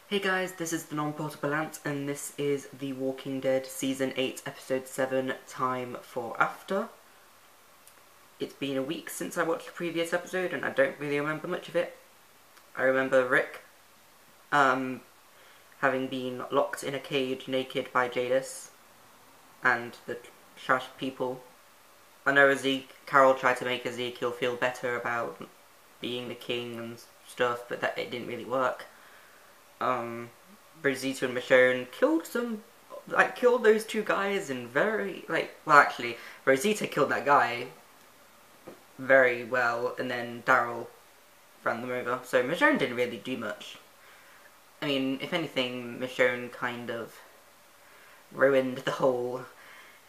Hey guys, this is the Non-Portable Ant, and this is The Walking Dead Season 8, Episode 7, Time for After. It's been a week since I watched the previous episode, and I don't really remember much of it. I remember Rick, having been locked in a cage naked by Jadis, and the trash people. I know Carol tried to make Ezekiel feel better about being the king and stuff, but it didn't really work. Rosita and Michonne killed those two guys in actually, Rosita killed that guy very well, and then Daryl ran them over, so Michonne didn't really do much. I mean, if anything, Michonne kind of ruined the whole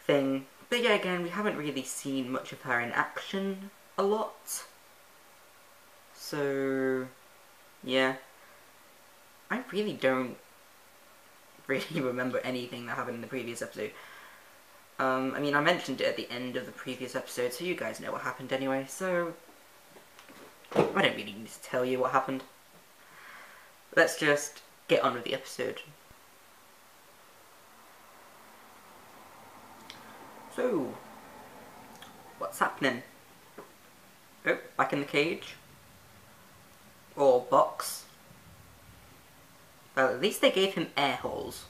thing. But yeah, again, we haven't really seen much of her in action a lot. So, yeah. I really don't remember anything that happened in the previous episode. I mean, I mentioned it at the end of the previous episode, so you guys know what happened anyway, so I don't really need to tell you what happened. Let's just get on with the episode. So, what's happening? Oh, back in the cage. Or box. Well, at least they gave him air holes.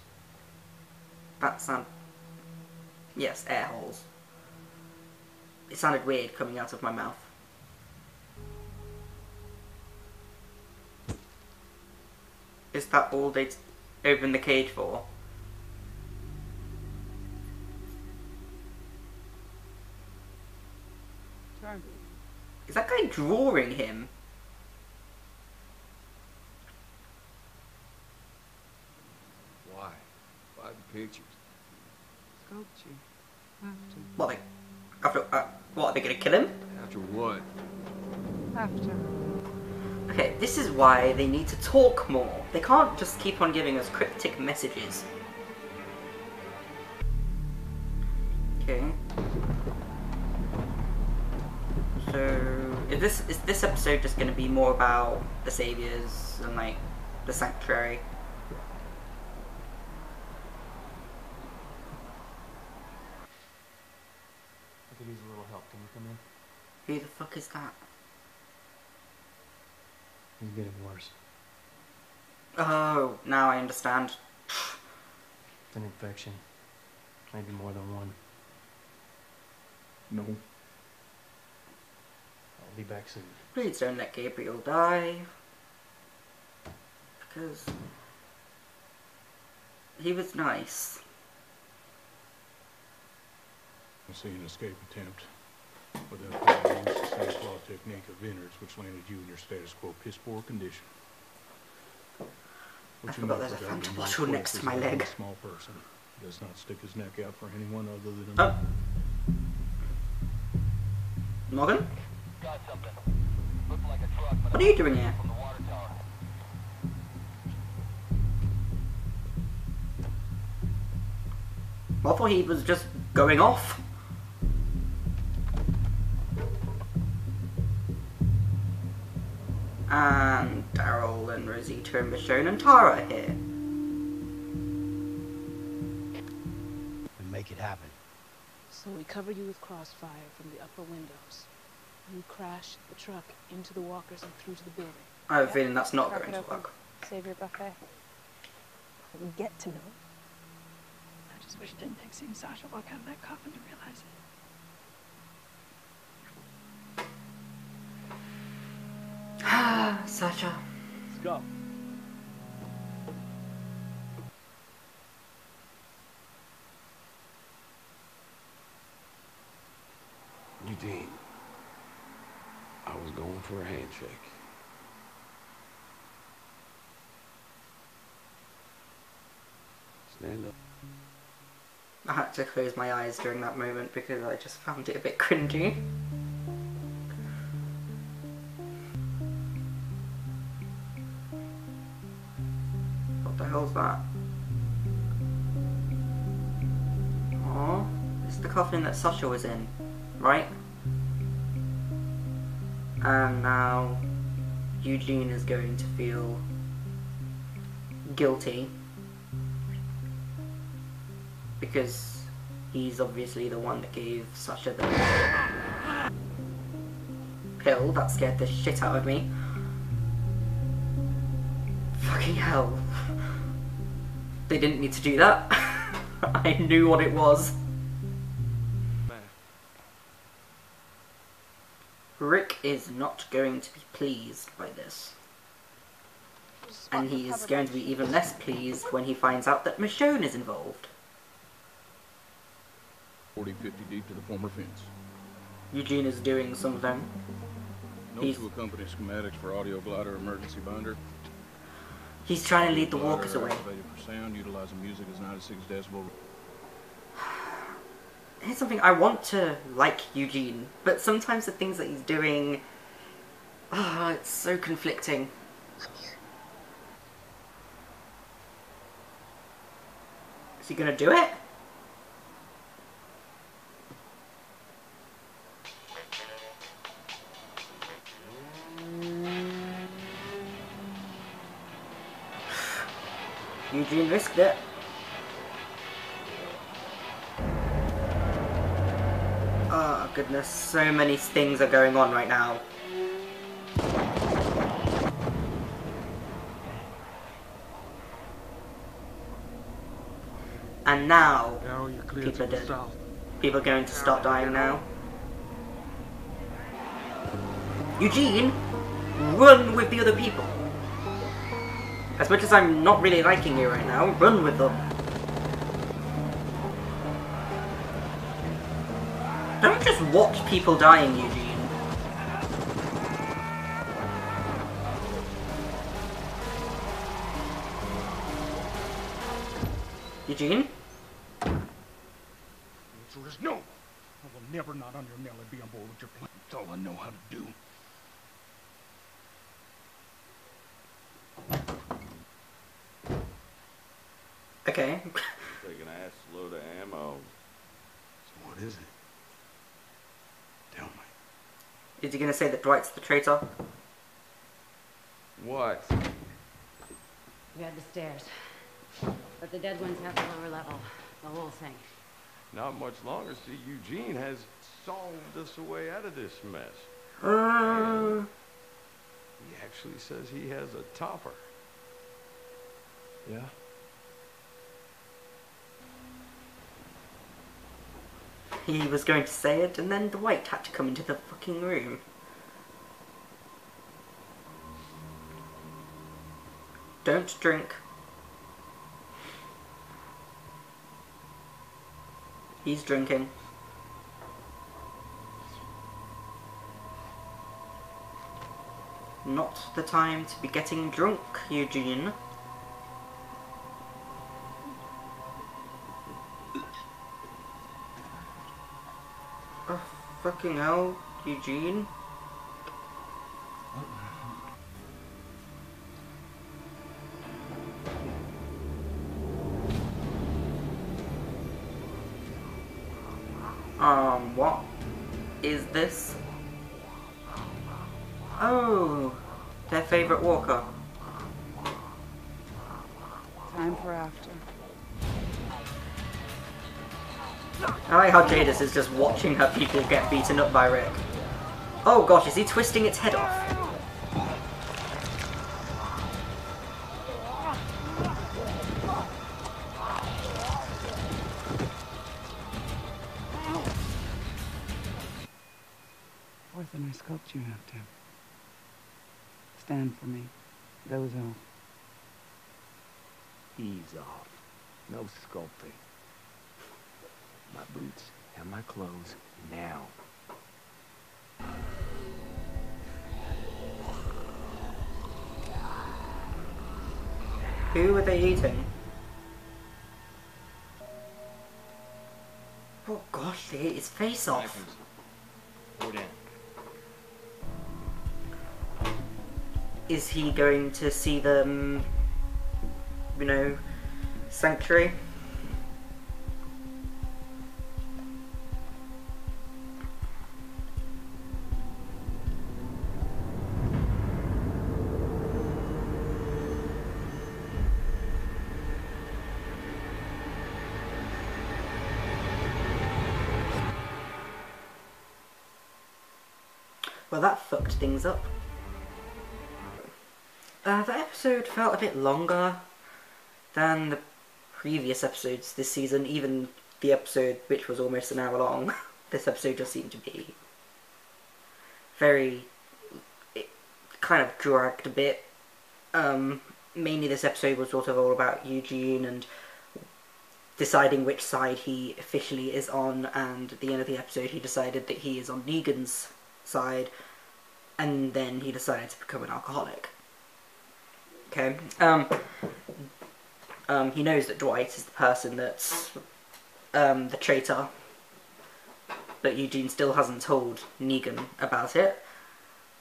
Yes, air holes. It sounded weird coming out of my mouth. Is that all they'd open the cage for? Sorry. Is that guy drawing him? Why the pictures? Sculpture. What, what, are they gonna kill him? After what? After. Okay, this is why they need to talk more. They can't just keep on giving us cryptic messages. Okay. So, is this episode just gonna be more about the Saviors and, like, the Sanctuary? I could use a little help. Can you come in? Who the fuck is that? He's getting worse. Oh, now I understand. It's an infection. Maybe more than one. No. I'll be back soon. Please don't let Gabriel die. Because he was nice. I see an escape attempt without the use the status law technique of innards, which landed you in your status quo piss poor condition. I forgot there's a Fanta bottle next to my leg. A small person does not stick his neck out for anyone other than. Oh, Morgan? Got something. Looked like a truck, but What are you doing here? from the water tower. I thought he was just going off. And Daryl and Rosita and Michonne and Tara are here. And make it happen. So we cover you with crossfire from the upper windows. You crash the truck into the walkers and through to the building. I have a feeling that's not Crack going it to open. work. Save your buffet. We get to know. I just wish I didn't take seeing Sasha walk out of that coffin to realize it. Sasha. Let's go. Eugene, I was going for a handshake. Stand up. I had to close my eyes during that moment because I just found it a bit cringy. What the hell's that? Oh, it's the coffin that Sasha was in, right? And now Eugene is going to feel guilty. Because he's obviously the one that gave Sasha the pill that scared the shit out of me. Fucking hell. They didn't need to do that. I knew what it was. Rick is not going to be pleased by this. And he is going to be even less pleased when he finds out that Michonne is involved. 40, 50 deep to the former fence. Eugene is doing something. Notes to accompany schematics for audio glider emergency binder. He's trying to lead the walkers away. Activated for sound, utilizing music as 96 decibel. Here's something, I want to like Eugene, but sometimes the things that he's doing, it's so conflicting. Is he gonna do it? Eugene risked it. Oh goodness, so many things are going on right now. And now, people are dead. People are going to start dying now. Eugene, run with the other people. As much as I'm not really liking you right now, run with them. Don't just watch people dying, Eugene. Eugene? The answer is no. I will never not on your Nelly be on board with your plan. It's all I know how to do. Okay. Taking an ass load of ammo. So what is it? Tell me. Is he gonna say that Dwight's the traitor? What? We had the stairs. But the dead ones have the lower level. The whole thing. Not much longer. See, Eugene has solved us a way out of this mess. He actually says he has a topper. Yeah? He was going to say it, and then Dwight had to come into the fucking room. Don't drink. He's drinking. Not the time to be getting drunk, Eugene. Oh, fucking hell, Eugene. What is this? Oh, their favourite walker. Time for after. I like how Jadis is just watching her people get beaten up by Rick. Oh gosh, is he twisting its head off? Worth a nice sculpture you have, Tim. Stand for me. Those off. Ease off. No sculpting. My boots and my clothes now. Who are they eating? Oh gosh, they ate his face off. Is he going to see them, you know, sanctuary? well, that fucked things up. That episode felt a bit longer than the previous episodes this season, even the episode which was almost an hour long. This episode just seemed to be very... it kind of dragged a bit. Mainly this episode was sort of all about Eugene and deciding which side he officially is on, and at the end of the episode he decided that he is on Negan's side, and then he decided to become an alcoholic. Okay, he knows that Dwight is the person that's the traitor, but Eugene still hasn't told Negan about it.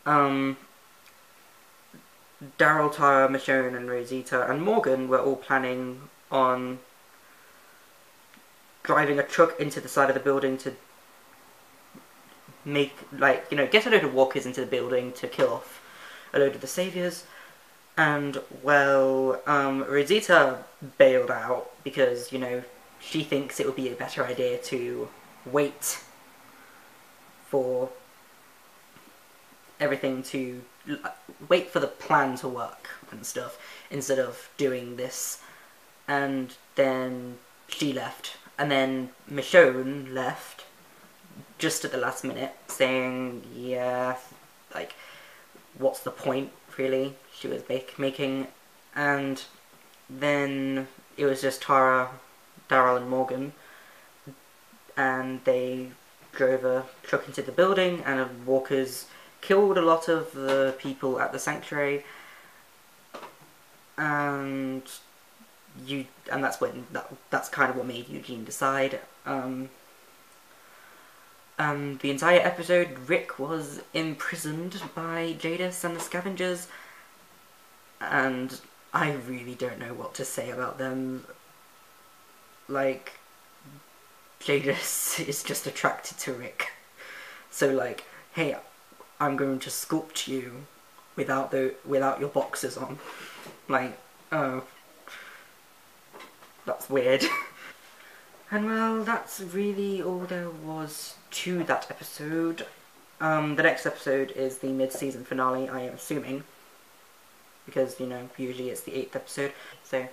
Daryl, Tara, Michonne and Rosita and Morgan were all planning on driving a truck into the side of the building to make, like, you know, get a load of walkers into the building to kill off a load of the saviors. And, well, Rosita bailed out because, you know, she thinks it would be a better idea to wait for everything to... wait for the plan to work and stuff, instead of doing this. And then she left. And then Michonne left just at the last minute, saying, yeah, like, what's the point, really, she was making. And then it was just Tara, Daryl and Morgan, and they drove a truck into the building, and walkers killed a lot of the people at the sanctuary, and that's kind of what made Eugene decide. The entire episode, Rick was imprisoned by Jadis and the Scavengers, and I really don't know what to say about them. Like, Jadis is just attracted to Rick. So, like, hey, I'm going to sculpt you without your boxers on. Like, oh, that's weird. And well, that's really all there was to that episode. The next episode is the mid-season finale, I am assuming, because, you know, usually it's the 8th episode. So